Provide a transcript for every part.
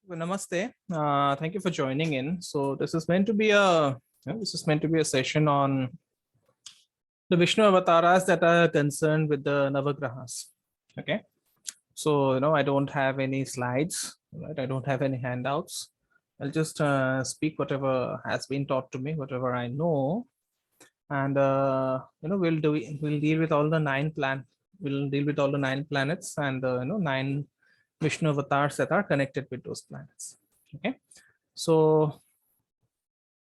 Well, namaste. Thank you for joining in. So this is meant to be a session on the Vishnu avatars that are concerned with the Navagrahas. Okay. So I don't have any slides, right? I don't have any handouts. I'll just speak whatever has been taught to me, whatever I know, and we'll deal with all the We'll deal with all the 9 planets and 9 Vishnu avatars that are connected with those planets. Okay, so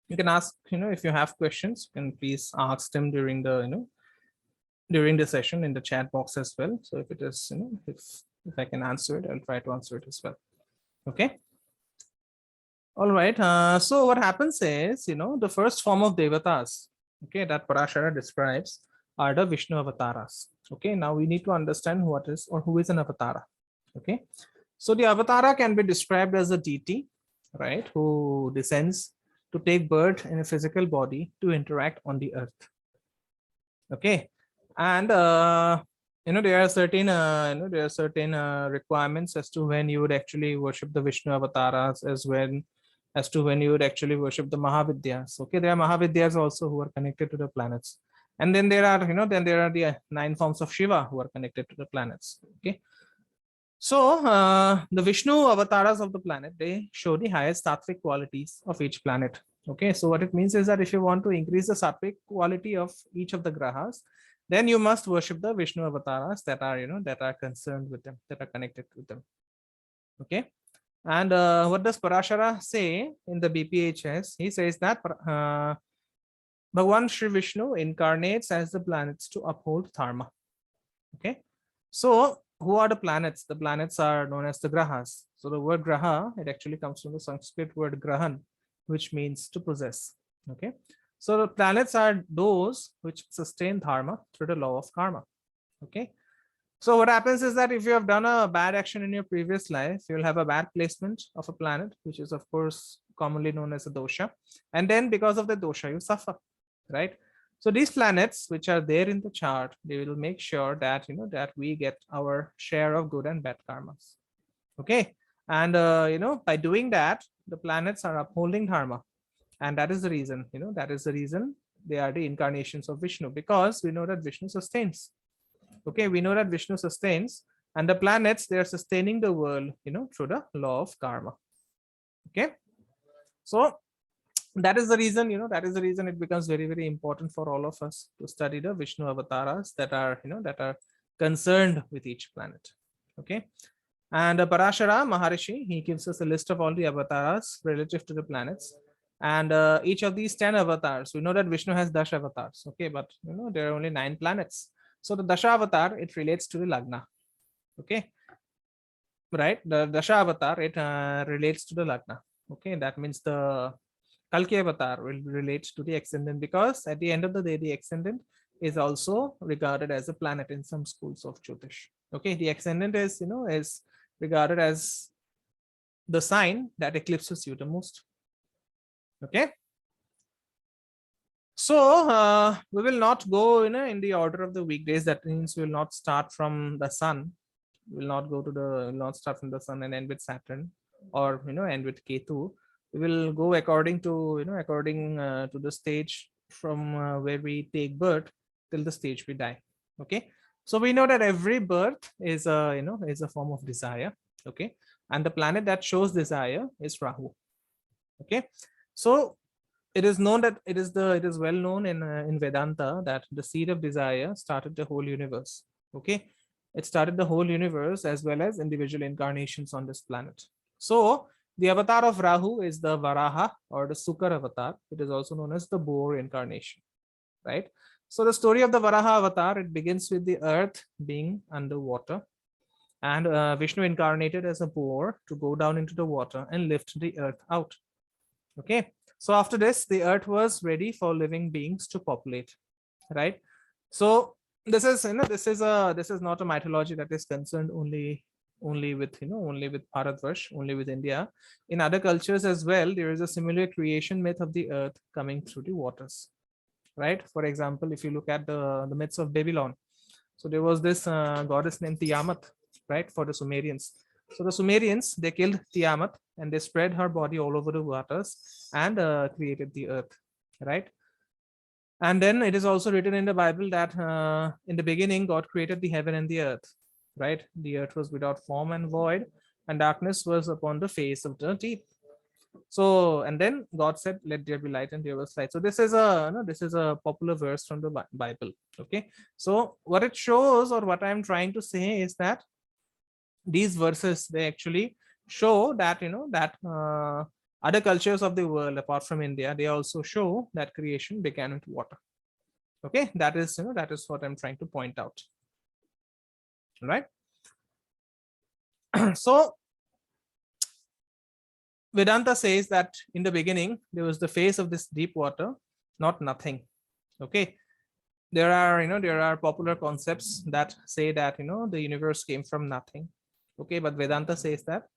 you can ask, if you have questions, you can please ask them during the during the session in the chat box as well. So if it is, if I can answer it, I'll try to answer it as well. Okay. All right. So what happens is, the first form of devatas, okay, that Parashara describes are the Vishnu avatars. Okay. Now we need to understand what is or who is an avatara. Okay. So the avatara can be described as a deity, right, who descends to take birth in a physical body to interact on the earth. Okay. And there are certain requirements as to when you would actually worship the Vishnu avatars, as to when you would actually worship the Mahavidyas. Okay, there are Mahavidyas also who are connected to the planets, and then there are the 9 forms of Shiva who are connected to the planets. Okay, so the Vishnu avatars of the planet, they show the highest sattvic qualities of each planet. Okay, so what it means is that if you want to increase the sattvic quality of each of the grahas, then you must worship the Vishnu avatars that are that are concerned with them, that are connected with them. Okay, and what does Parashara say in the BPHS? He says that Bhagwan Shri Vishnu incarnates as the planets to uphold dharma. Okay, so who are the planets? The planets are known as the grahas. So the word graha, it actually comes from the Sanskrit word grahan, which means to possess. Okay, so the planets are those which sustain dharma through the law of karma. Okay, so what happens is that if you have done a bad action in your previous life, you'll have a bad placement of a planet, which is of course commonly known as a dosha, and then because of the dosha you suffer, right? So these planets which are there in the chart, they will make sure that that we get our share of good and bad karmas. Okay, and by doing that, the planets are upholding dharma, and that is the reason they are the incarnations of Vishnu, because we know that Vishnu sustains. Okay, we know that Vishnu sustains, and the planets, they are sustaining the world through the law of karma. Okay, so that is the reason it becomes very, very important for all of us to study the Vishnu avatars that are concerned with each planet. Okay, and Parashara Maharishi, he gives us a list of all the avatars relative to the planets, and each of these 10 avatars, we know that Vishnu has Dasha avatars. Okay, but there are only 9 planets. So the Dasha avatar, it relates to the Lagna. Okay, right, the Dasha avatar, it relates to the Lagna. Okay, that means the Kalki avatar will relate to the ascendant, because at the end of the day, the ascendant is also regarded as a planet in some schools of Jyotish. Okay, the ascendant is is regarded as the sign that eclipses you the most. Okay, so we will not go in the order of the weekdays. That means we will not start from the sun. We will not start from the sun and end with Saturn, or end with Ketu. We will go according to to the stage from where we take birth till the stage we die. Okay, so we know that every birth is a is a form of desire. Okay, and the planet that shows desire is Rahu. Okay, so it is known that it is well known in Vedanta that the seed of desire started the whole universe. Okay, it started the whole universe as well as individual incarnations on this planet. So the avatar of Rahu is the Varaha or the Sukar avatar. It is also known as the boar incarnation, right? So the story of the Varaha avatar, it begins with the earth being underwater, and Vishnu incarnated as a boar to go down into the water and lift the earth out. Okay, so after this, the earth was ready for living beings to populate, right? So this is this is not a mythology that is concerned only with only with Bharatvarsh, only with India. In other cultures as well, there is a similar creation myth of the earth coming through the waters, right? For example, if you look at the myths of Babylon, so there was this goddess named Tiamat, right, for the Sumerians. So the Sumerians, they killed Tiamat and they spread her body all over the waters and created the earth, right? And then it is also written in the Bible that in the beginning, God created the heaven and the earth, right? The earth was without form and void, and darkness was upon the face of the deep. So, and then God said, "Let there be light," and there was light. So this is this is a popular verse from the Bible. Okay. So what it shows, or what I'm trying to say, is that these verses, they actually show that that other cultures of the world apart from India, they also show that creation began with water. Okay, that is that is what I'm trying to point out, right? So Vedanta says that in the beginning there was the face of this deep water, not nothing. Okay, there are popular concepts that say that the universe came from nothing. Okay, but Vedanta says that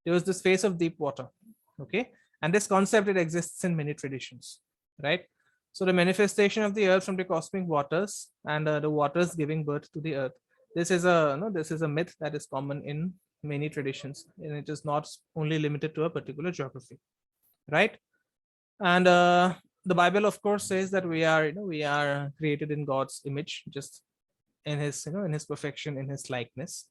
there was this face of deep water. Okay, and this concept, it exists in many traditions, right? So the manifestation of the earth from the cosmic waters, and the waters giving birth to the earth. This is a myth that is common in many traditions, and it is not only limited to a particular geography, right? And the Bible, of course, says that we are created in God's image, just in his in his perfection, in his likeness.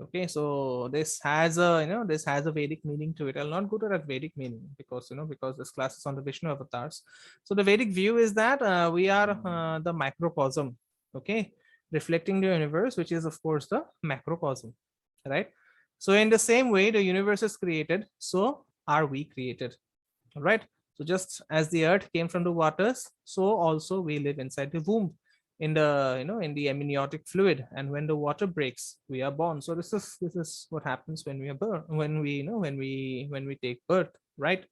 Okay, so this has a this has a Vedic meaning to it. I'll not go to that Vedic meaning because because this class is on the Vishnu avatars. So the Vedic view is that we are the microcosm, okay, reflecting the universe, which is of course the macrocosm, right? So in the same way the universe is created, so are we created, right? So just as the earth came from the waters, so also we live inside the womb, in the in the amniotic fluid, and when the water breaks, we are born. So this is what happens when we are born, when we when we take birth, right?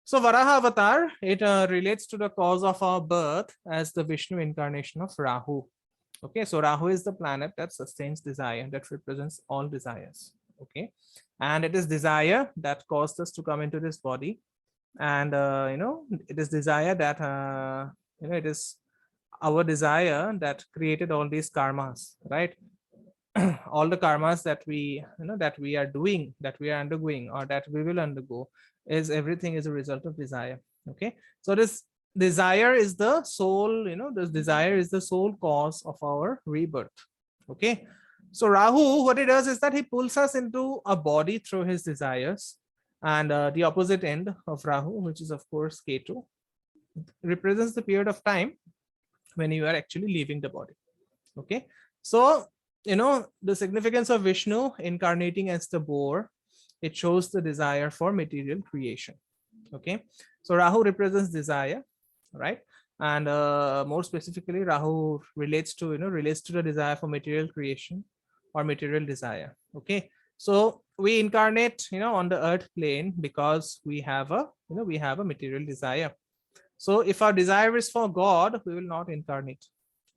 So Varaha avatar, it relates to the cause of our birth as the Vishnu incarnation of Rahu. Okay, so Rahu is the planet that sustains desire, that represents all desires. Okay, and it is desire that caused us to come into this body, and it is desire that it is our desire that created all these karmas, right? All the karmas that we that we are doing, that we are undergoing, or that we will undergo, is everything is a result of desire. Okay, so this desire is the sole this desire is the sole cause of our rebirth. Okay, so Rahu, what he does is that he pulls us into a body through his desires, and the opposite end of Rahu, which is of course Ketu, represents the period of time when you are actually leaving the body. Okay, so the significance of Vishnu incarnating as the boar, it shows the desire for material creation. Okay, so Rahu represents desire, right? And more specifically, Rahu relates to relates to the desire for material creation or material desire. Okay, so we incarnate on the earth plane because we have a we have a material desire. So if our desire is for God, we will not incarnate.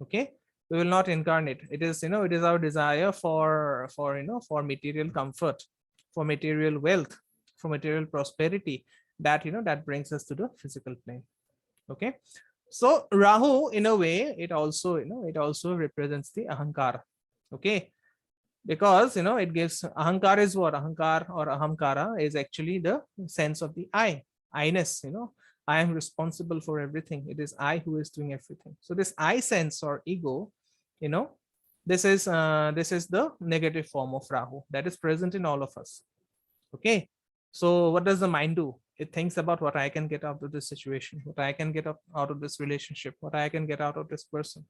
Okay, we will not incarnate. It is it is our desire for for material comfort, for material wealth, for material prosperity, that that brings us to the physical plane. Okay, so Rahu, in a way, it also it also represents the ahankara. Okay, because it gives ahankara is what ahankar or ahamkara is actually the sense of the I-ness. I am responsible for everything. It is I who is doing everything. So this I sense or ego, this is the negative form of Rahu that is present in all of us. Okay, so what does the mind do? It thinks about what I can get out of this situation, what I can get out of this relationship, what I can get out of this person.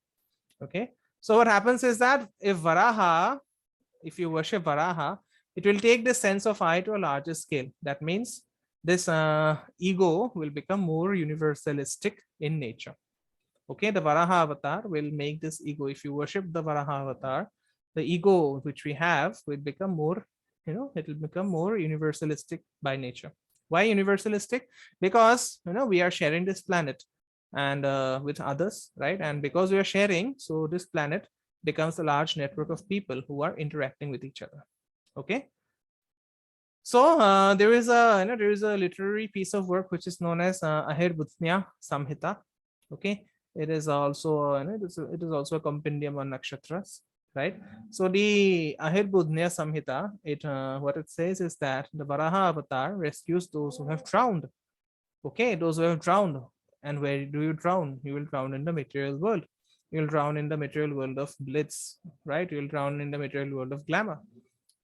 Okay, so what happens is that if you worship Varaha, it will take the sense of I to a larger scale. That means this ego will become more universalistic in nature. Okay, the Varaha avatar will make this ego, if you worship the Varaha avatar, the ego which we have will become more, it will become more universalistic by nature. Why universalistic? Because we are sharing this planet and with others, right? And because we are sharing, so this planet becomes a large network of people who are interacting with each other. Okay, so there is a literary piece of work which is known as Ahirbudhnya Samhita. Okay, it is also it is also a compendium on nakshatras. right? So the Ahirbudhnya Samhita, what it says is that the Varaha avatar rescues those who have drowned. Okay, those who have drowned. And where do you drown? You will drown in the material world. You'll drown in the material world of blitz, right? You'll drown in the material world of glamour,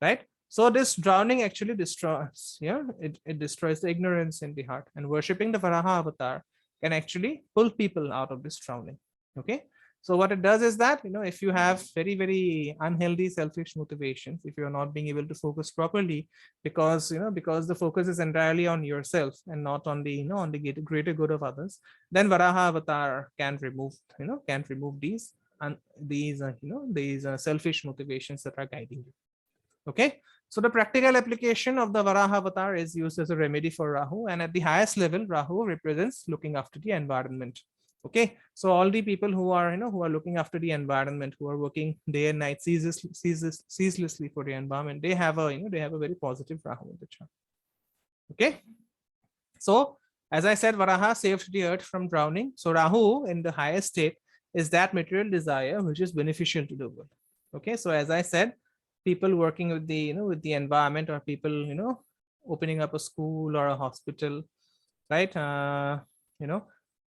right? So this drowning actually destroys, yeah, it destroys the ignorance in the heart. And worshipping the Varaha avatar can actually pull people out of this drowning. Okay. So what it does is that, if you have very, very unhealthy, selfish motivations, if you're not being able to focus properly, because the focus is entirely on yourself and not on the, on the greater good of others, then Varaha avatar can remove, these and these selfish motivations that are guiding you. Okay. So the practical application of the Varaha avatar is used as a remedy for Rahu, and at the highest level, Rahu represents looking after the environment. Okay, so all the people who are who are looking after the environment, who are working day and night ceaselessly for the environment, they have a they have a very positive Rahu in the chart. Okay, so as I said, Varaha saved the earth from drowning. So Rahu in the highest state is that material desire which is beneficial to the world. Okay, so as I said, people working with the with the environment, or people opening up a school or a hospital, right?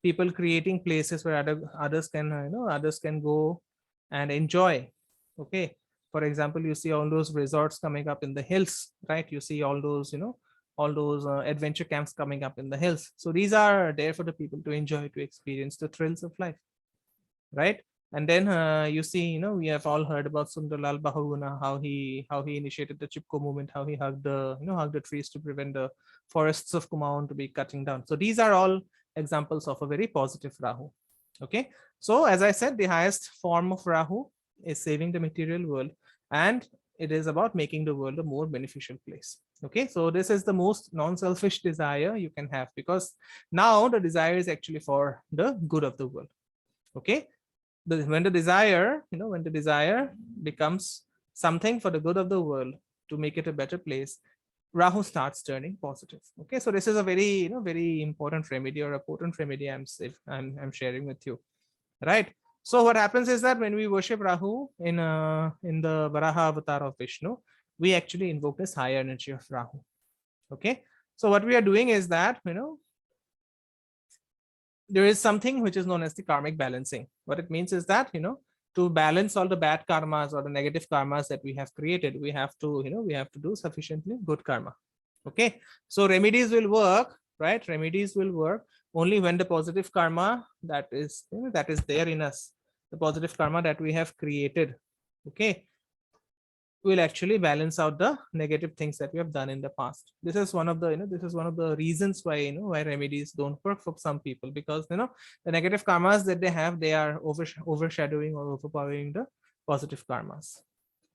People creating places where others can others can go and enjoy. Okay, for example, you see all those resorts coming up in the hills, right? You see all those all those adventure camps coming up in the hills. So these are there for the people to enjoy, to experience the thrills of life, right? And then you see, we have all heard about Sundarlal Bahuguna, how he initiated the Chipko movement, how he hugged the hugged the trees to prevent the forests of Kumaon to be cutting down. So these are all examples of a very positive Rahu. Okay, so as I said, the highest form of Rahu is saving the material world, and it is about making the world a more beneficial place. Okay, so this is the most non-selfish desire you can have, because now the desire is actually for the good of the world. Okay, when the desire becomes something for the good of the world, to make it a better place, Rahu starts turning positive. Okay, so this is a very very important remedy, or a potent remedy I'm sharing with you, right? So what happens is that when we worship Rahu in the Varaha avatar of Vishnu, we actually invoke this higher energy of Rahu. Okay, so what we are doing is that there is something which is known as the karmic balancing. What it means is that to balance all the bad karmas or the negative karmas that we have created, we have to do sufficiently good karma. Okay, so remedies will work, right? Remedies will work only when the positive karma that is there in us, the positive karma that we have created, okay, will actually balance out the negative things that we have done in the past. This is one of the reasons why why remedies don't work for some people, because the negative karmas that they have, they are overshadowing or overpowering the positive karmas.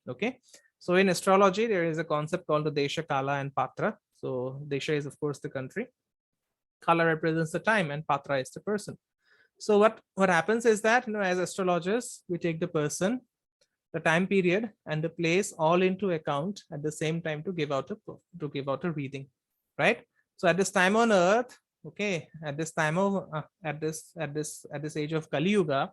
Okay, so in astrology there is a concept called the Desha, Kala and Patra. So Desha is of course the country, Kala represents the time, and Patra is the person. So what happens is that as astrologers, we take the person, the time period, and the place all into account at the same time to give out a reading, right? So at this time on earth, okay, at this time of at this age of Kali Yuga,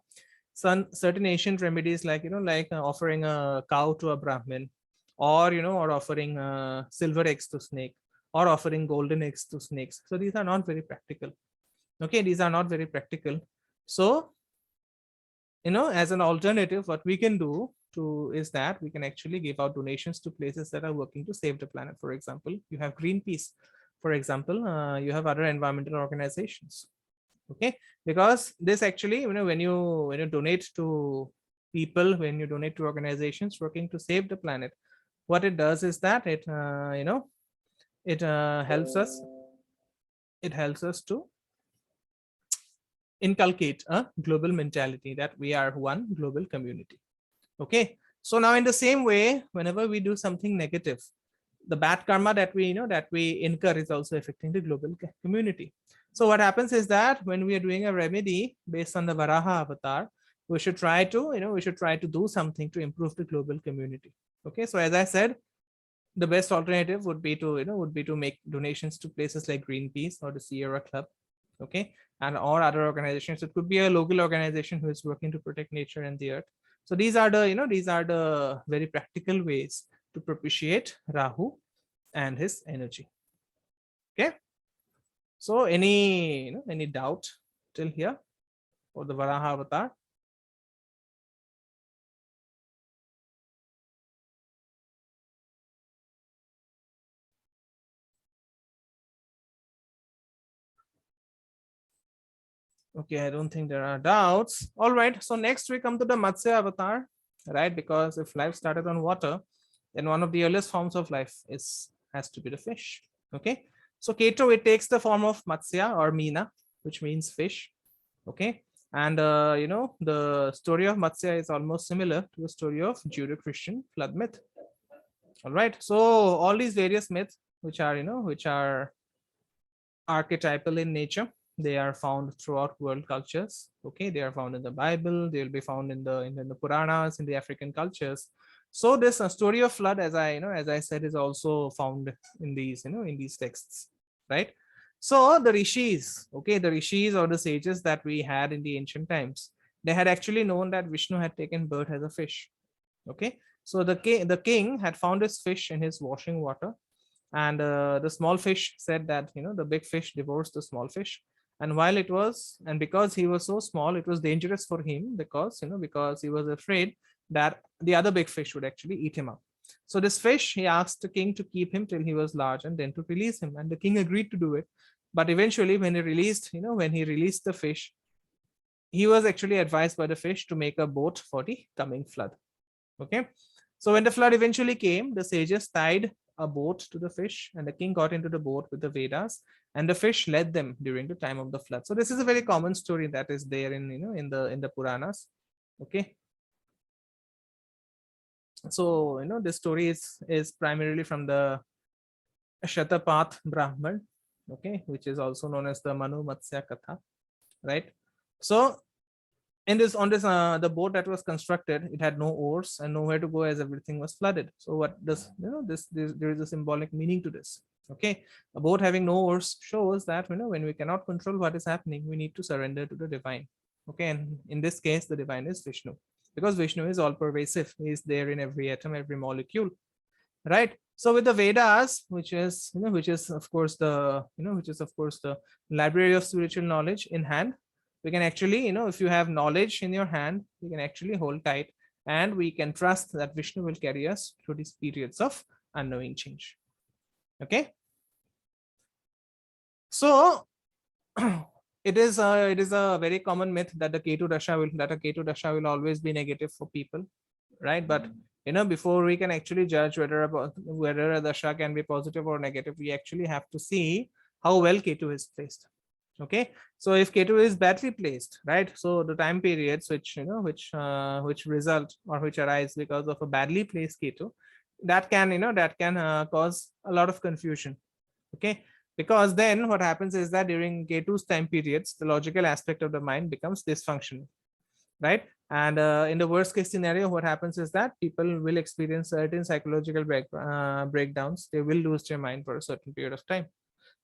certain ancient remedies like offering a cow to a Brahmin, or or offering silver eggs to snake, or offering golden eggs to snakes. So these are not very practical. Okay, these are not very practical. So as an alternative, what we can do is that we can actually give out donations to places that are working to save the planet. For example, you have Greenpeace. For example, you have other environmental organizations. Okay, because this actually when you donate to people, when you donate to organizations working to save the planet, what it does is that it helps us to inculcate a global mentality, that we are one global community. Okay, so now in the same way, whenever we do something negative, the bad karma that we incur is also affecting the global community. So what happens is that when we are doing a remedy based on the Varaha avatar, we should try to do something to improve the global community. Okay, so as I said, the best alternative would be to make donations to places like Greenpeace or the Sierra Club, okay, and or other organizations. It could be a local organization who is working to protect nature and the earth. So these are the, these are the very practical ways to propitiate Rahu and his energy. Okay. So any, any doubt till here for the Varaha avatar? Okay, I don't think there are doubts. All right, so next we come to the Matsya avatar, right? Because if life started on water, then one of the earliest forms of life has to be the fish. Okay, so Ketu, it takes the form of Matsya or Meena, which means fish. Okay, and the story of Matsya is almost similar to the story of Judeo-Christian flood myth. All right, so all these various myths, which are which are archetypal in nature, they are found throughout world cultures. Okay, they are found in the Bible, they will be found in the Puranas, in the African cultures. So this story of flood, as I said, is also found in these in these texts, right? So the rishis, okay, the rishis or the sages that we had in the ancient times, they had actually known that Vishnu had taken birth as a fish. Okay, so the king had found his fish in his washing water, and the small fish said that the big fish devours the small fish, and while it was, and because he was so small, it was dangerous for him, because he was afraid that the other big fish would actually eat him up. So this fish, he asked the king to keep him till he was large and then to release him, and the king agreed to do it. But eventually when he released the fish, he was actually advised by the fish to make a boat for the coming flood. Okay, so when the flood eventually came, the sages tied a boat to the fish, and the king got into the boat with the Vedas, and the fish led them during the time of the flood. So this is a very common story that is there in in the Puranas. Okay, so this story is primarily from the Shatapath Brahman, okay, which is also known as the Manu Matsya Katha, right? So in this the boat that was constructed, it had no oars and nowhere to go as everything was flooded. So what does there is a symbolic meaning to this. Okay, a boat having no oars shows that when we cannot control what is happening, we need to surrender to the divine. Okay, and in this case the divine is Vishnu, because Vishnu is all pervasive. He is there in every atom, every molecule, right? So with the Vedas, which is of course the library of spiritual knowledge in hand, we can actually, if you have knowledge in your hand, we can actually hold tight, and we can trust that Vishnu will carry us through these periods of unknowing change. Okay, so it is a very common myth that a Ketu Dasha will always be negative for people, right? But before we can actually judge whether a Dasha can be positive or negative, we actually have to see how well Ketu is placed. Okay, so if Ketu is badly placed, right, so the time periods which result or which arise because of a badly placed Ketu, that can cause a lot of confusion. Okay, because then what happens is that during Ketu's time periods, the logical aspect of the mind becomes dysfunctional, right? And in the worst case scenario, what happens is that people will experience certain psychological breakdowns. They will lose their mind for a certain period of time,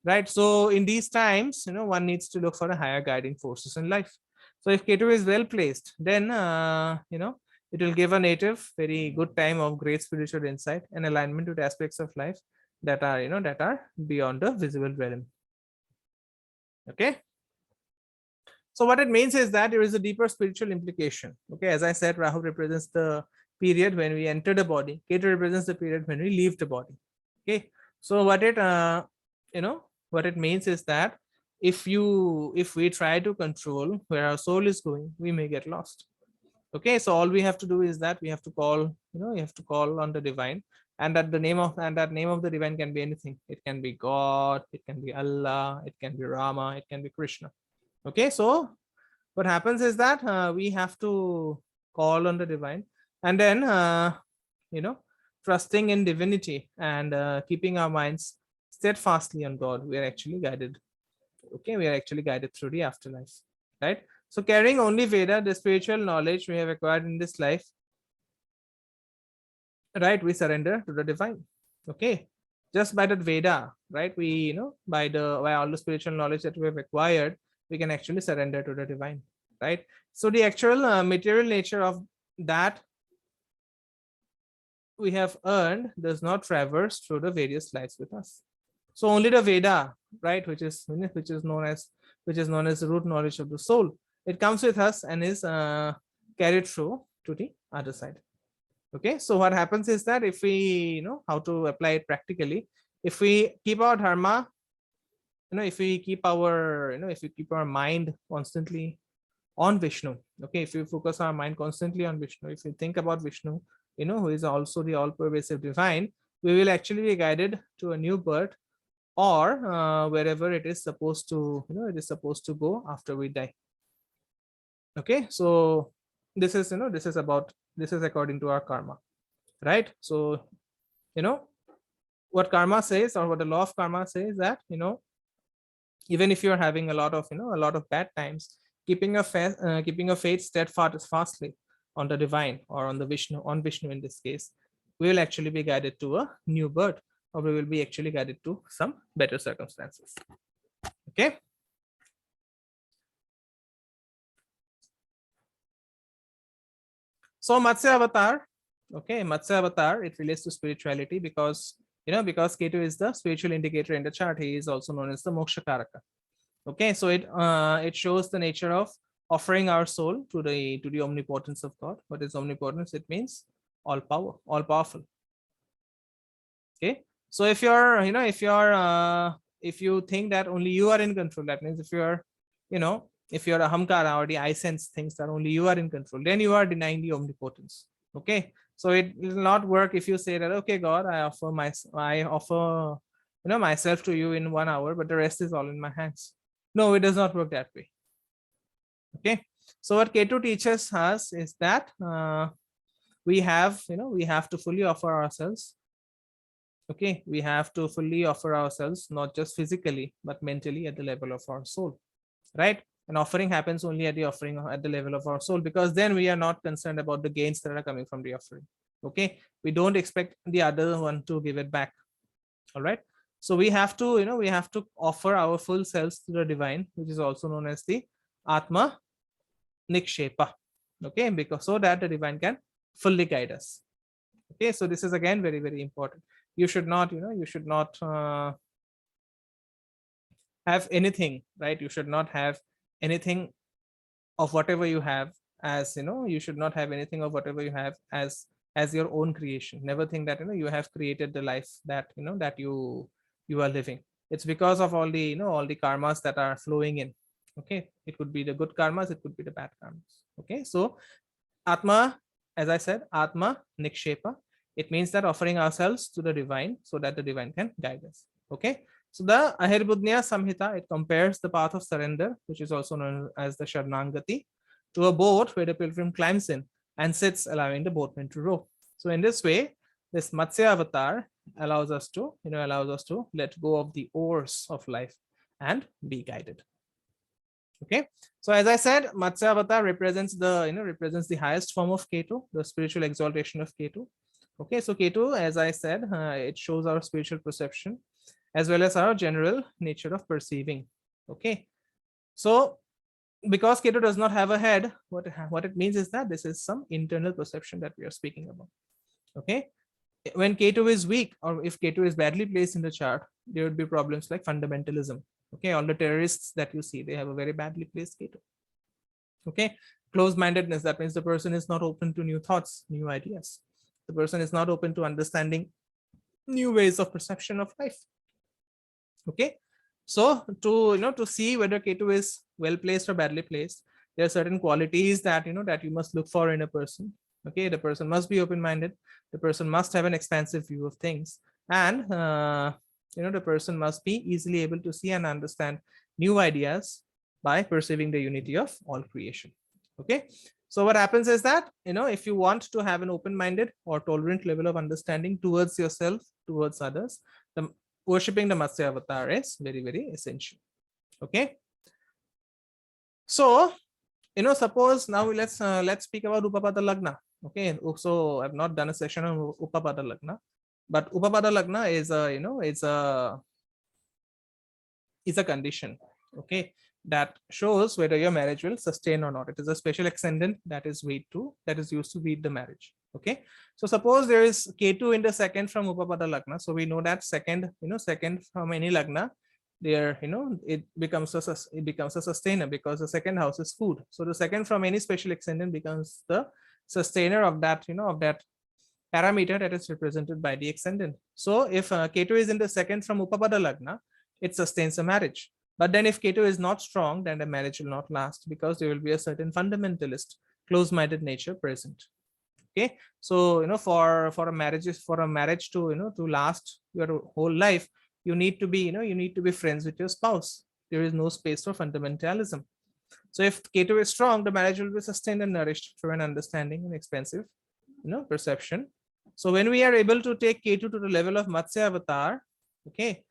right? So in these times, one needs to look for a higher guiding forces in life. So if Ketu is well placed, then it will give a native very good time of great spiritual insight and alignment with aspects of life that are beyond the visible realm. Okay, so what it means is that there is a deeper spiritual implication. Okay, as I said, Rahu represents the period when we enter the body, Ketu represents the period when we leave the body. Okay, so what it means is that if we try to control where our soul is going, we may get lost. Okay, so all we have to do is that we have to call on the divine, and that name of the divine can be anything. It can be God, it can be Allah, it can be Rama, it can be Krishna. Okay, so what happens is that we have to call on the divine, and then trusting in divinity and keeping our minds steadfastly on God, we are actually guided. Okay, we are actually guided through the afterlife, right? So carrying only Veda, the spiritual knowledge we have acquired in this life, right, we surrender to the divine. Okay, just by that Veda, right, we by all the spiritual knowledge that we have acquired, we can actually surrender to the divine, right? So the actual material nature of that we have earned does not traverse through the various lives with us. So only the Veda, right, which is known as the root knowledge of the soul, it comes with us and is carried through to the other side. Okay, so what happens is that if we know how to apply it practically, if we keep our dharma, if we keep our mind constantly on Vishnu, okay, if we focus our mind constantly on Vishnu, if we think about Vishnu, who is also the all-pervasive divine, we will actually be guided to a new birth, or wherever it is supposed to go after we die. Okay, so this is according to our karma, right? So what karma says, or what the law of karma says, that even if you're having a lot of bad times, keeping a faith steadfastly on the divine, or on Vishnu in this case, we will actually be guided to a new birth, or we will be actually guided to some better circumstances. Okay. So Matsya avatar, okay, Matsya avatar, it relates to spirituality because Ketu is the spiritual indicator in the chart. He is also known as the moksha karaka. Okay, so it shows the nature of offering our soul to the omnipotence of God. What is omnipotence? It means all power, all powerful. Okay, so if you think that only you are in control, that means if you're ahamkara, or the I sense things that only you are in control, then you are denying the omnipotence. Okay, so it will not work if you say that, okay, God, I offer myself to you in 1 hour, but the rest is all in my hands. No, it does not work that way. Okay, so what Ketu teaches us is that we have to fully offer ourselves. Okay, we have to fully offer ourselves, not just physically but mentally, at the level of our soul, right? And offering happens only at the level of our soul, because then we are not concerned about the gains that are coming from the offering. Okay, we don't expect the other one to give it back. All right, so we have to offer our full selves to the divine, which is also known as the Atma Nikshepa. Okay, because so that the divine can fully guide us. Okay, so this is again very, very important. You should not have anything, right? You should not have anything of whatever you have as you should not have anything of whatever you have as your own creation. Never think that you have created the life that that you are living. It's because of all the all the karmas that are flowing in. Okay, it could be the good karmas, it could be the bad karmas. Okay, so Atma, as I said, Atma Nikshepa, it means that offering ourselves to the divine so that the divine can guide us. Okay, so the Ahirbudnya Samhita, it compares the path of surrender, which is also known as the Sharanangati, to a boat where the pilgrim climbs in and sits, allowing the boatman to row. So in this way, this Matsya avatar allows us to let go of the oars of life and be guided. Okay, so as I said, Matsya avatar represents the highest form of Ketu, the spiritual exaltation of Ketu. Okay, so Ketu, as I said, it shows our spiritual perception as well as our general nature of perceiving. Okay, so because Ketu does not have a head, what it means is that this is some internal perception that we are speaking about. Okay, when Ketu is weak, or if Ketu is badly placed in the chart, there would be problems like fundamentalism. Okay, all the terrorists that you see, they have a very badly placed Ketu. Okay, closed-mindedness, that means the person is not open to new thoughts, new ideas. The person is not open to understanding new ways of perception of life. Okay, so to see whether Ketu is well placed or badly placed, there are certain qualities that that you must look for in a person. Okay, the person must be open-minded, the person must have an expansive view of things, and the person must be easily able to see and understand new ideas by perceiving the unity of all creation. Okay, so what happens is that if you want to have an open-minded or tolerant level of understanding towards yourself, towards others, worshipping the Matsya avatar is very, very essential. Okay, so suppose now let's speak about Upapada Lagna. Okay, so I've not done a session on Upapada Lagna, but Upapada Lagna is a is a condition. Okay, that shows whether your marriage will sustain or not. It is a special ascendant that is used to read the marriage. Okay, so suppose there is Ketu in the second from Upapada Lagna. So we know that second from any Lagna, there, it becomes a sustainer, because the second house is food. So the second from any special ascendant becomes the sustainer of that, of that parameter that is represented by the ascendant. So if Ketu is in the second from Upapada Lagna, it sustains a marriage. But then if Ketu is not strong, then the marriage will not last, because there will be a certain fundamentalist, close-minded nature present. Okay, so for a marriage to to last your whole life, you need to be friends with your spouse. There is no space for fundamentalism. So if Ketu is strong, the marriage will be sustained and nourished through an understanding and expansive perception. So when we are able to take Ketu to the level of Matsya avatar, okay,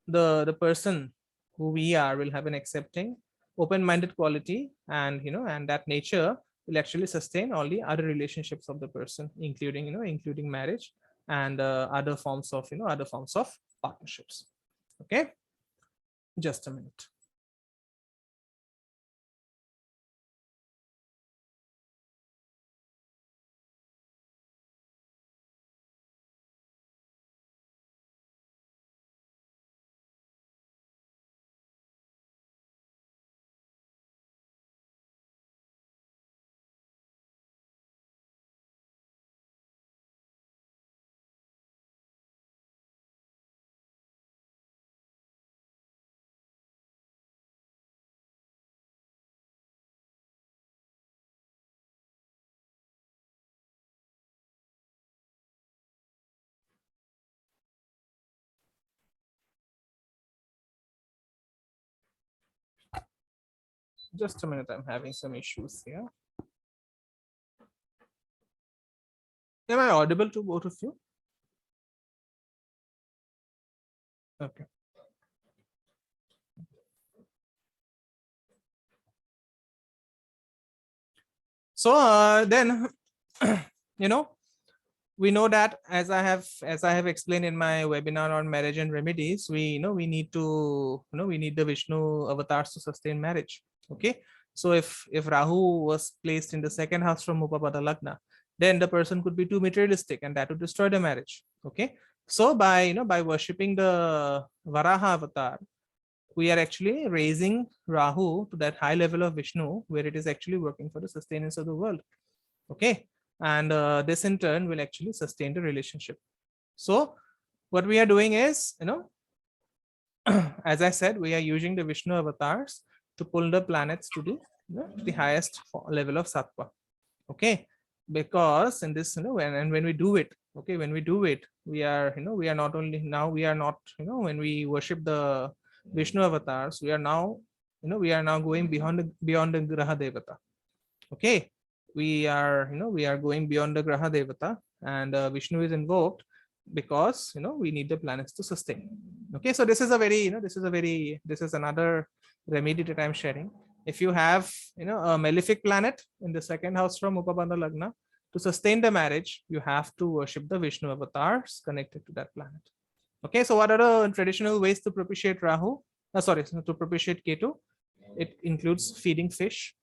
the person who we are will have an accepting, open-minded quality, and and that nature will actually sustain all the other relationships of the person, including including marriage and other forms of partnerships. Okay, just a minute. Just a minute, I'm having some issues here. Am I audible to both of you? Okay. So then, we know that, as I have explained in my webinar on marriage and remedies, we need the Vishnu avatars to sustain marriage. Okay, so if Rahu was placed in the second house from Upapada Lagna, then the person could be too materialistic, and that would destroy the marriage. Okay, so by worshipping the Varaha avatar, we are actually raising Rahu to that high level of Vishnu, where it is actually working for the sustenance of the world. Okay, and this in turn will actually sustain the relationship. So what we are doing is, as I said, we are using the Vishnu avatars to pull the planets to the highest level of sattva. Okay, because in this, when we do it, okay, we are not only, now we are not, when we worship the Vishnu avatars, we are now going beyond the Graha Devata. Okay, we are going beyond the Graha Devata, and Vishnu is invoked because we need the planets to sustain. Okay, so this is another remedy that I'm sharing. If you have a malefic planet in the second house from Upapada Lagna, to sustain the marriage, you have to worship the Vishnu avatars connected to that planet. Okay, so what are the traditional ways to propitiate Rahu? To propitiate Ketu? It includes feeding fish,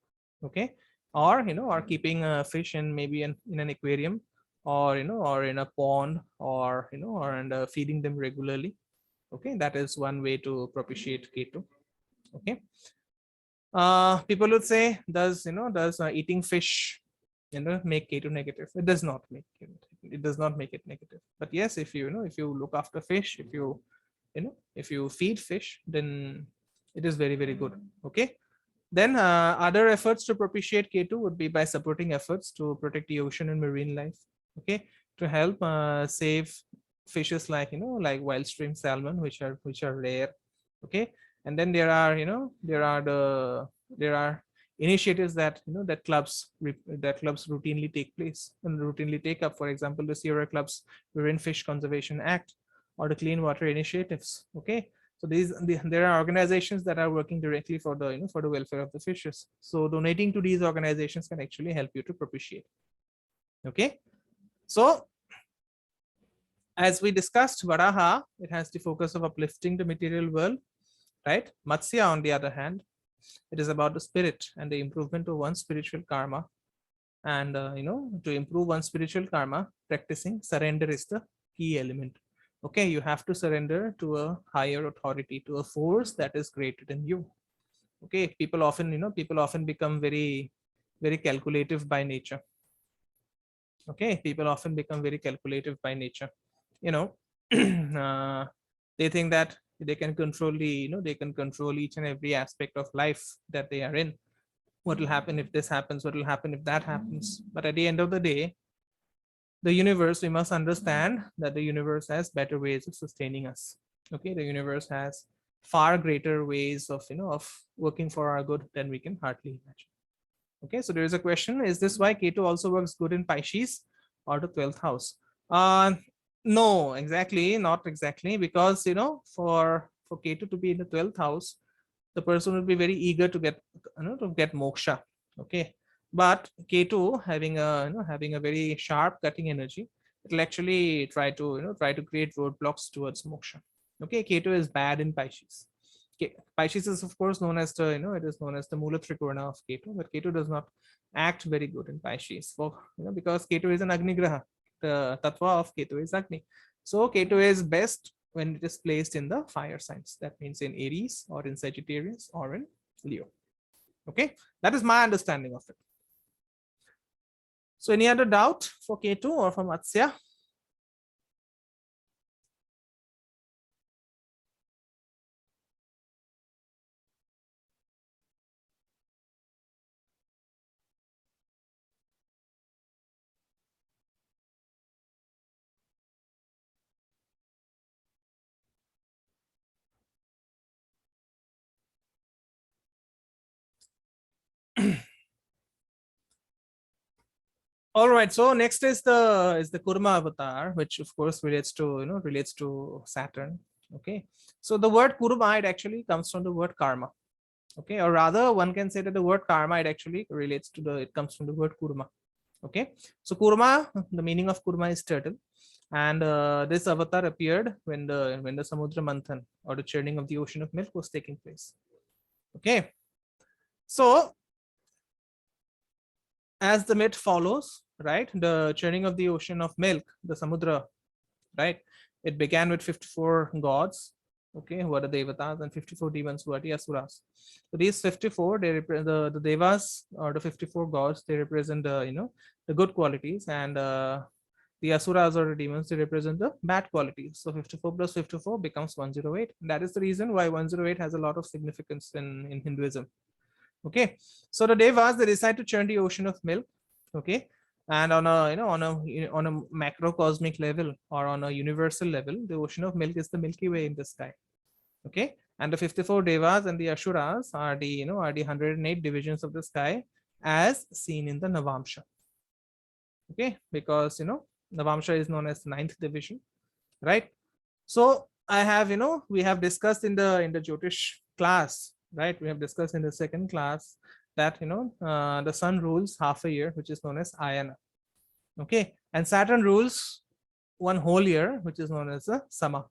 okay, or or keeping a fish in maybe in an aquarium, or or in a pond, or and feeding them regularly. Okay, that is one way to propitiate Ketu. Okay, people would say, does eating fish make Ketu negative? It does not make it negative. But yes, if you if you look after fish, if you feed fish, then it is very, very good. Okay, then other efforts to propitiate Ketu would be by supporting efforts to protect the ocean and marine life. Okay, to help save fishes like like wild stream salmon, which are rare. Okay, and then there are there are initiatives that that clubs routinely take place and routinely take up. For example, the Sierra Club's Marine Fish Conservation Act, or the Clean Water Initiatives. Okay, so there are organizations that are working directly for the for the welfare of the fishes. So donating to these organizations can actually help you to propitiate. Okay, so as we discussed, Varaha, it has the focus of uplifting the material world, right? Matsya, on the other hand, it is about the spirit and the improvement of one's spiritual karma. And to improve one's spiritual karma, practicing surrender is the key element. Okay, you have to surrender to a higher authority, to a force that is greater than you. Okay, people often become very, very calculative by nature. Okay, people often become very calculative by nature. You know, they think that they can control they can control each and every aspect of life that they are in. What will happen if this happens? What will happen if that happens? But at the end of the day, the universe, we must understand that the universe has better ways of sustaining us. Okay, the universe has far greater ways of of working for our good than we can hardly imagine. Okay, so there is a question: is this why Ketu also works good in Pisces or the 12th house? No, exactly, not exactly, because for Ketu to be in the 12th house, the person will be very eager to get moksha. Okay, but Ketu having a very sharp cutting energy, it will actually try to create roadblocks towards moksha. Okay, Ketu is bad in Pisces. Pisces is of course known as the it is known as the Mula Trikorna of Ketu, but Ketu does not act very good in Pisces for because Ketu is an Agni Graha. The tattva of Ketu is Agni. So Ketu is best when it is placed in the fire signs. That means in Aries or in Sagittarius or in Leo. Okay, that is my understanding of it. So any other doubt for Ketu or for Matsya? All right, so next is the Kurma avatar, which of course relates to Saturn. Okay, so the word Kurma, it actually comes from the word karma. Okay, or rather one can say that the word karma, it comes from the word Kurma. Okay, so Kurma, the meaning of Kurma is turtle, and this avatar appeared when the Samudra Manthan, or the churning of the ocean of milk, was taking place. Okay, so as the myth follows, right, the churning of the ocean of milk, the Samudra, right, it began with 54 gods, okay, who are the devatas, and 54 demons, who are the asuras. So these 54, they represent the devas, or the 54 gods, they represent the good qualities, and the asuras, or the demons, they represent the bad qualities. So 54 plus 54 becomes 108. That is the reason why 108 has a lot of significance in Hinduism. Okay, so the devas, they decide to churn the ocean of milk. Okay, and on a on a macrocosmic level, or on a universal level, the ocean of milk is the Milky Way in the sky. Okay, and the 54 devas and the asuras are the are the 108 divisions of the sky as seen in the Navamsha. Okay, because Navamsha is known as the 9th division, right? So I have we have discussed in the Jyotish class, right? We have discussed in the second class that the sun rules half a year, which is known as Ayana. Okay, and Saturn rules one whole year, which is known as the Sama.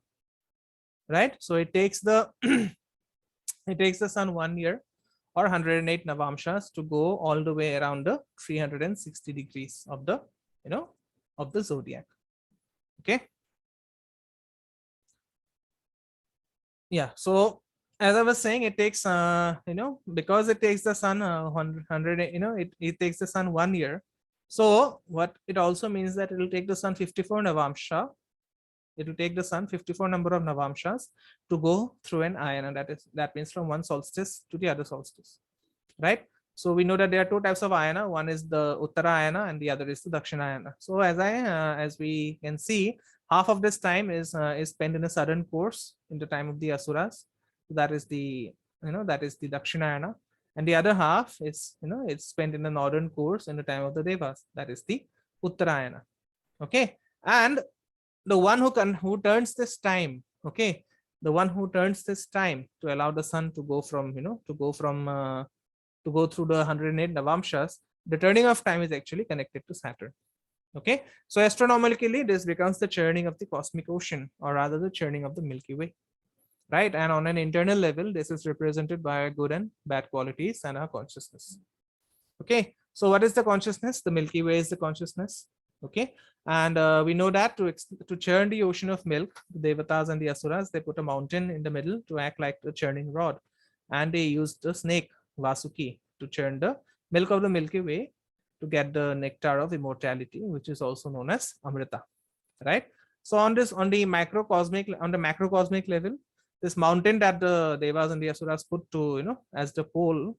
Right? So it takes the it takes the sun 1 year, or 108 Navamshas, to go all the way around the 360 degrees of the of the zodiac. Okay. Yeah, so as I was saying, it takes because it takes the sun 100, it takes the sun 1 year. So what it also means that it will take the sun 54 Navamsha. It will take the sun 54 number of Navamshas to go through an ayana. That means from one solstice to the other solstice, right? So we know that there are two types of ayana. One is the Uttara ayana and the other is the Dakshina ayana. So as we can see, half of this time is spent in a southern course in the time of the asuras. That is the Dakshina ayana, and the other half is it's spent in the northern course in the time of the devas. That is the Uttarayana. Okay, and the one who turns this time, okay, the one who turns this time to allow the sun to go from to go through the 108 Navamshas, the turning of time is actually connected to Saturn. Okay, so astronomically, this becomes the churning of the cosmic ocean, or rather the churning of the Milky Way. right? And on an internal level, this is represented by our good and bad qualities and our consciousness. Okay, so what is the consciousness? The Milky Way is the consciousness. Okay, and we know that to churn the ocean of milk, the Devatas and the Asuras, they put a mountain in the middle to act like the churning rod, and they used the snake Vasuki to churn the milk of the Milky Way to get the nectar of immortality, which is also known as Amrita, right? So on the macrocosmic level, this mountain that the Devas and the Asuras put to, as the pole,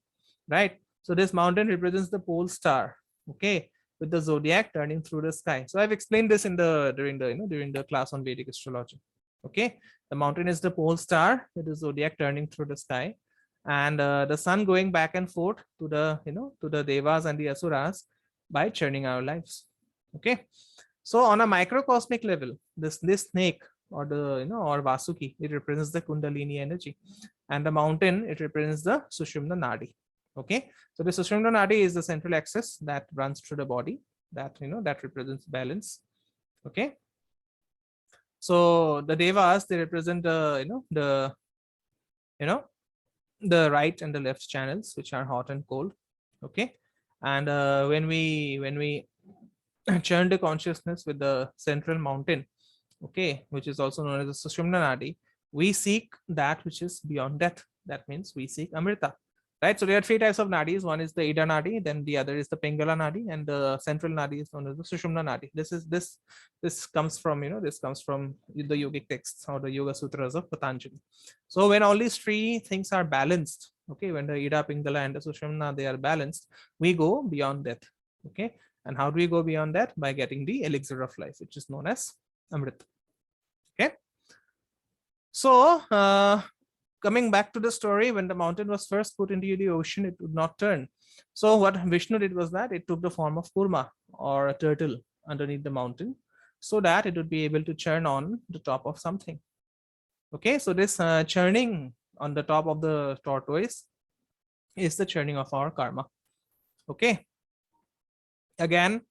right? So this mountain represents the pole star, okay, with the zodiac turning through the sky. So I've explained this during the class on Vedic astrology. Okay, the mountain is the pole star with the zodiac turning through the sky, and the sun going back and forth to the Devas and the Asuras by churning our lives. Okay, so on a microcosmic level, this snake or or Vasuki, it represents the Kundalini energy, and the mountain, it represents the Sushumna Nadi. Okay, so the Sushumna Nadi is the central axis that runs through the body, that represents balance. Okay, so the Devas, they represent the right and the left channels, which are hot and cold. Okay, and when we churn the consciousness with the central mountain, okay, which is also known as the Sushumna Nadi, we seek that which is beyond death. That means we seek Amrita, right? So there are three types of nadis. One is the Ida Nadi, then the other is the Pingala Nadi, and the central Nadi is known as the Sushumna Nadi. This comes from the yogic texts or the Yoga Sutras of Patanjali. So when all these three things are balanced, okay, when the Ida, Pingala, and the Sushumna, they are balanced, we go beyond death. Okay, and how do we go beyond that? By getting the elixir of life, which is known as Amrit. Okay, so coming back to the story, when the mountain was first put into the ocean, it would not turn. So what Vishnu did was that it took the form of Kurma, or a turtle, underneath the mountain, so that it would be able to churn on the top of something. Okay, so this churning on the top of the tortoise is the churning of our karma. Okay, again,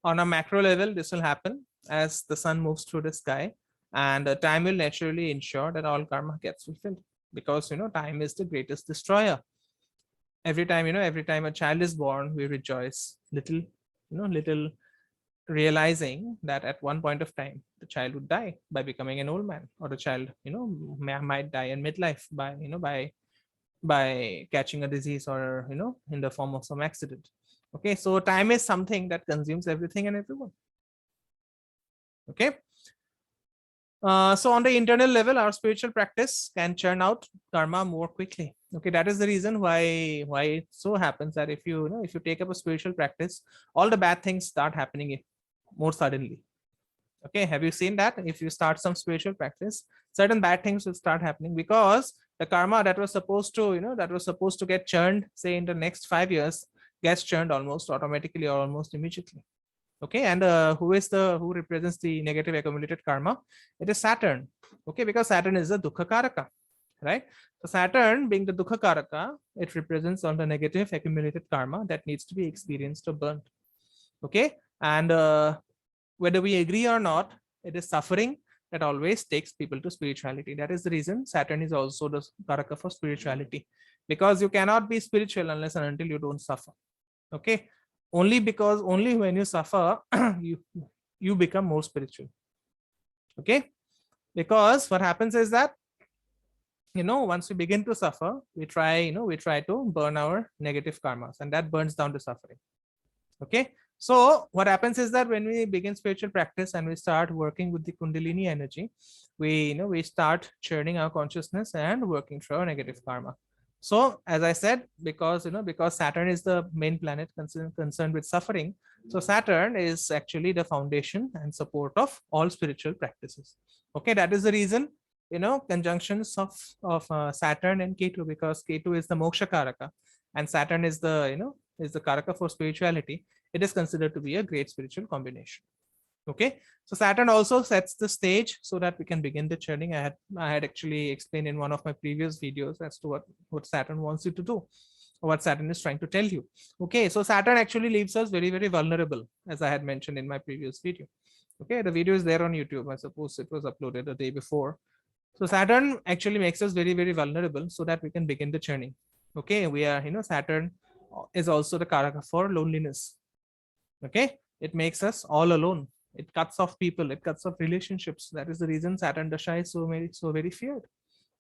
on a macro level, this will happen as the sun moves through the sky, and time will naturally ensure that all karma gets fulfilled, because time is the greatest destroyer. Every time a child is born, we rejoice little realizing that at one point of time the child would die by becoming an old man, or the child might die in midlife by catching a disease, or in the form of some accident. Okay, so time is something that consumes everything and everyone. Okay, so on the internal level, our spiritual practice can churn out karma more quickly. Okay, that is the reason why it so happens that if you take up a spiritual practice, all the bad things start happening more suddenly. Okay, have you seen that? If you start some spiritual practice, certain bad things will start happening, because the karma that was supposed to get churned, say in the next 5 years, gets churned almost automatically or almost immediately. Okay, and who represents the negative accumulated karma? It is Saturn. Okay, because Saturn is the dukkha karaka, right? So Saturn, being the dukkha karaka, it represents all the negative accumulated karma that needs to be experienced or burnt. Okay, and whether we agree or not, it is suffering that always takes people to spirituality. That is the reason Saturn is also the karaka for spirituality, because you cannot be spiritual unless and until you don't suffer. Okay, only when you suffer you become more spiritual. Okay, because what happens is that once we begin to suffer, we try to burn our negative karmas, and that burns down the suffering. Okay, so what happens is that when we begin spiritual practice and we start working with the Kundalini energy, we start churning our consciousness and working through our negative karma. So as I said, because Saturn is the main planet concerned with suffering, so Saturn is actually the foundation and support of all spiritual practices. Okay, that is the reason conjunctions of Saturn and Ketu, because Ketu is the moksha karaka and Saturn is the karaka for spirituality. It is considered to be a great spiritual combination. Okay, so Saturn also sets the stage so that we can begin the churning. I had actually explained in one of my previous videos as to what Saturn wants you to do, or what Saturn is trying to tell you. Okay, so Saturn actually leaves us very, very vulnerable, as I had mentioned in my previous video. Okay, the video is there on YouTube. I suppose it was uploaded the day before. So Saturn actually makes us very, very vulnerable so that we can begin the journey. Okay, we are, Saturn is also the karaka for loneliness. Okay, it makes us all alone. It cuts off people, it cuts off relationships. That is the reason Saturn Dasha is so very feared.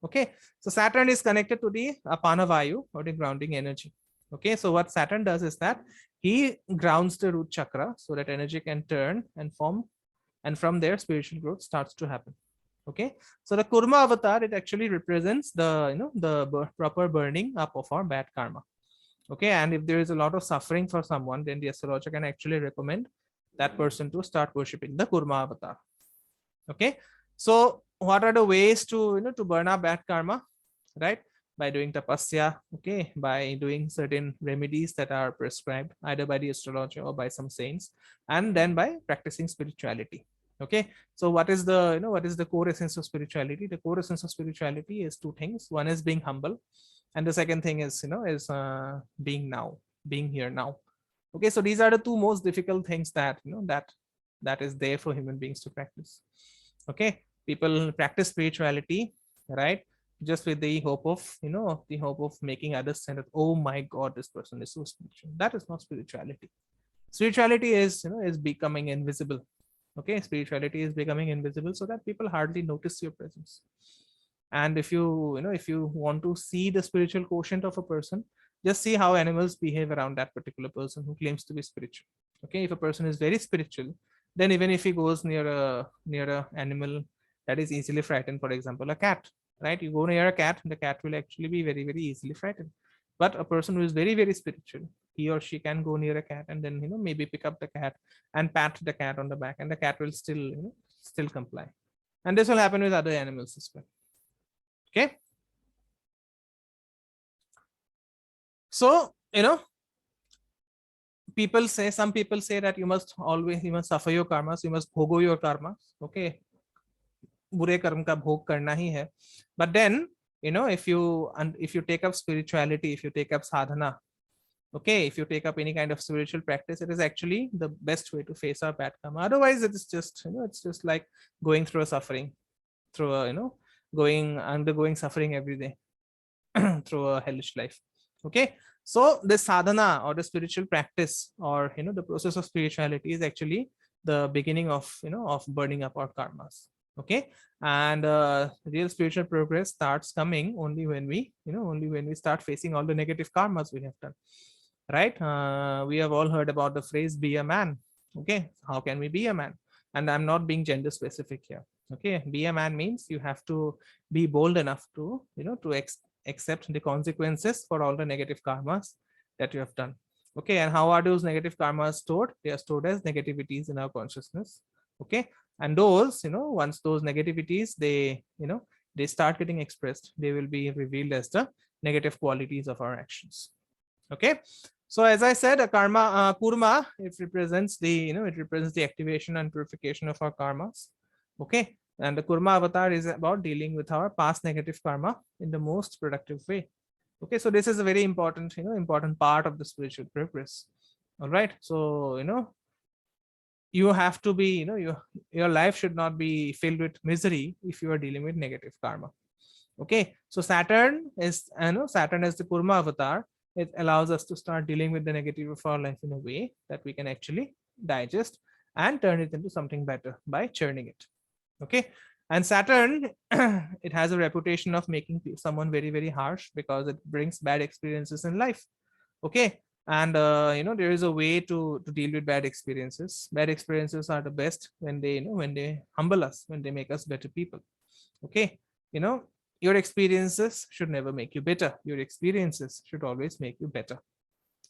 Okay, so Saturn is connected to the apana vayu, or the grounding energy. Okay, so what Saturn does is that he grounds the root chakra so that energy can turn and form, and from there spiritual growth starts to happen. Okay, so the Kurma avatar, it actually represents the proper burning up of our bad karma. Okay, and if there is a lot of suffering for someone, then the astrologer can actually recommend that person to start worshipping the Kurma avatar. Okay, so what are the ways to to burn up bad karma? Right, by doing tapasya. Okay, by doing certain remedies that are prescribed either by the astrologer or by some saints, and then by practicing spirituality. Okay, so what is the what is the core essence of spirituality? The core essence of spirituality is two things. One is being humble, and the second thing is being now, being here now. Okay, so these are the two most difficult things that that is there for human beings to practice. Okay, people practice spirituality, right, just with the hope of the hope of making others say that, oh my god, this person is so spiritual. That is not spirituality. Spirituality is is becoming invisible. Okay, spirituality is becoming invisible so that people hardly notice your presence. And if if you want to see the spiritual quotient of a person, just see how animals behave around that particular person who claims to be spiritual. Okay, if a person is very spiritual, then even if he goes near a animal that is easily frightened, for example a cat, right, you go near a cat, the cat will actually be very, very easily frightened. But a person who is very, very spiritual, he or she can go near a cat and then maybe pick up the cat and pat the cat on the back, and the cat will still still comply. And this will happen with other animals as well. Okay, so some people say that you must suffer your karmas, you must bhogo your karmas. Okay, बुरे कर्म का भोग करना ही है. But then if you take up spirituality, if you take up sadhana, okay, if you take up any kind of spiritual practice, it is actually the best way to face our bad karma. Otherwise it is just it's just like going through a suffering, through a undergoing suffering every day through a hellish life. Okay, so the sadhana or the spiritual practice or the process of spirituality is actually the beginning of of burning up our karmas. Okay, and real spiritual progress starts coming only when we only when we start facing all the negative karmas we have done. Right, we have all heard about the phrase be a man. Okay, how can we be a man? And I'm not being gender specific here. Okay, be a man means you have to be bold enough to to accept the consequences for all the negative karmas that you have done. Okay, and how are those negative karmas stored? They are stored as negativities in our consciousness. Okay, and those once those negativities they they start getting expressed, they will be revealed as the negative qualities of our actions. Okay, so as I said, a kurma, it represents the it represents the activation and purification of our karmas. Okay, and the Kurma avatar is about dealing with our past negative karma in the most productive way. Okay, so this is a very important important part of the spiritual progress. All right, so you have to be your life should not be filled with misery if you are dealing with negative karma. Okay, so Saturn is Saturn as the Kurma avatar. It allows us to start dealing with the negative of our life in a way that we can actually digest and turn it into something better by churning it. Okay, and Saturn it has a reputation of making someone very, very harsh because it brings bad experiences in life. Okay, and there is a way to deal with bad experiences. Bad experiences are the best when they when they humble us, when they make us better people. Okay, your experiences should never make you bitter. Your experiences should always make you better.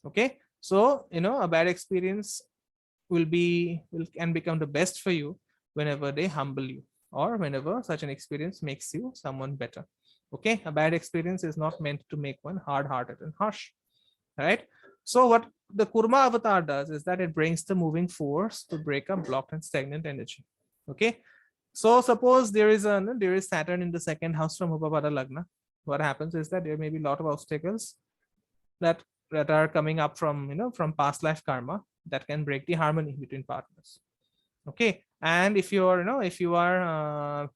Okay, so a bad experience can become the best for you whenever they humble you, or whenever such an experience makes you someone better. Okay, a bad experience is not meant to make one hard-hearted and harsh. Right, so what the Kurma avatar does is that it brings the moving force to break up blocked and stagnant energy. Okay, so suppose there is Saturn in the second house from Upapada Lagna. What happens is that there may be a lot of obstacles that are coming up from from past life karma that can break the harmony between partners. Okay, and if you are if you are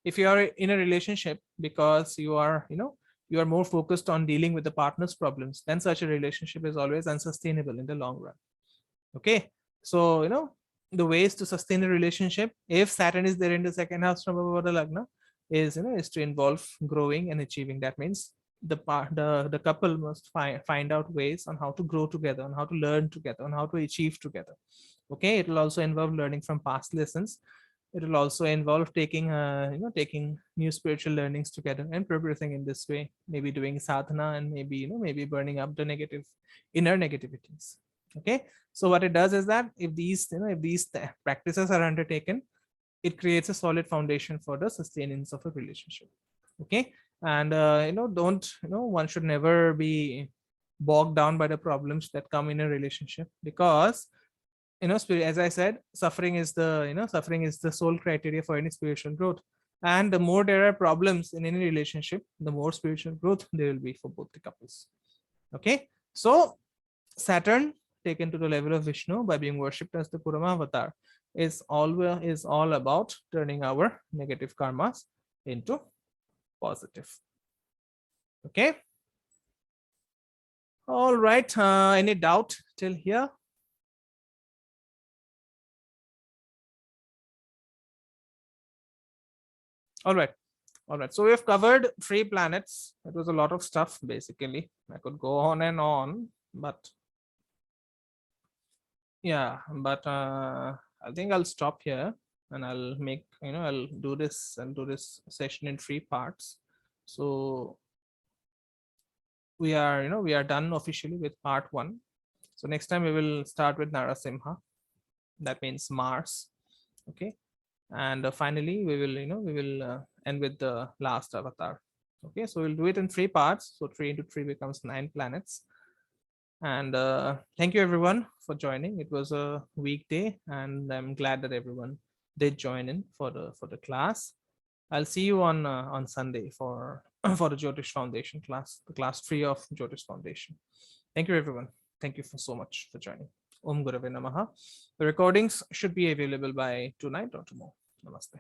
If you are in a relationship because you are, you are more focused on dealing with the partner's problems, then such a relationship is always unsustainable in the long run. Okay, so the ways to sustain a relationship, if Saturn is there in the second house from the Lagna, is to involve growing and achieving. That means the couple must find out ways on how to grow together, on how to learn together, on how to achieve together. Okay, it will also involve learning from past lessons. It will also involve taking taking new spiritual learnings together and progressing in this way, maybe doing sadhana, and maybe maybe burning up the negative inner negativities. Okay, so what it does is that if these practices are undertaken, it creates a solid foundation for the sustenance of a relationship. Okay, and don't one should never be bogged down by the problems that come in a relationship, because as I said, suffering is the sole criteria for any spiritual growth. And the more there are problems in any relationship, the more spiritual growth there will be for both the couples. Okay, so Saturn, taken to the level of Vishnu by being worshipped as the Kurma avatar, is all about turning our negative karmas into positive. Okay, all right, any doubt till here? All right. So we have covered 3 planets. It was a lot of stuff, basically. I could go on and on, but yeah, but I think I'll stop here, and I'll make, I'll do this session in 3 parts. So we are done officially with part 1. So next time we will start with Narasimha. That means Mars. Okay. And finally we will end with the last avatar. Okay, so we'll do it in 3 parts. So 3 into 3 becomes 9 planets. And thank you everyone for joining. It was a weekday, and I'm glad that everyone did join in for the class. I'll see you on Sunday for for the Jyotish Foundation class, the class 3 of Jyotish Foundation. Thank you everyone. Thank you so much for joining. Om Gurave Namaha. The recordings should be available by tonight or tomorrow. Namaste.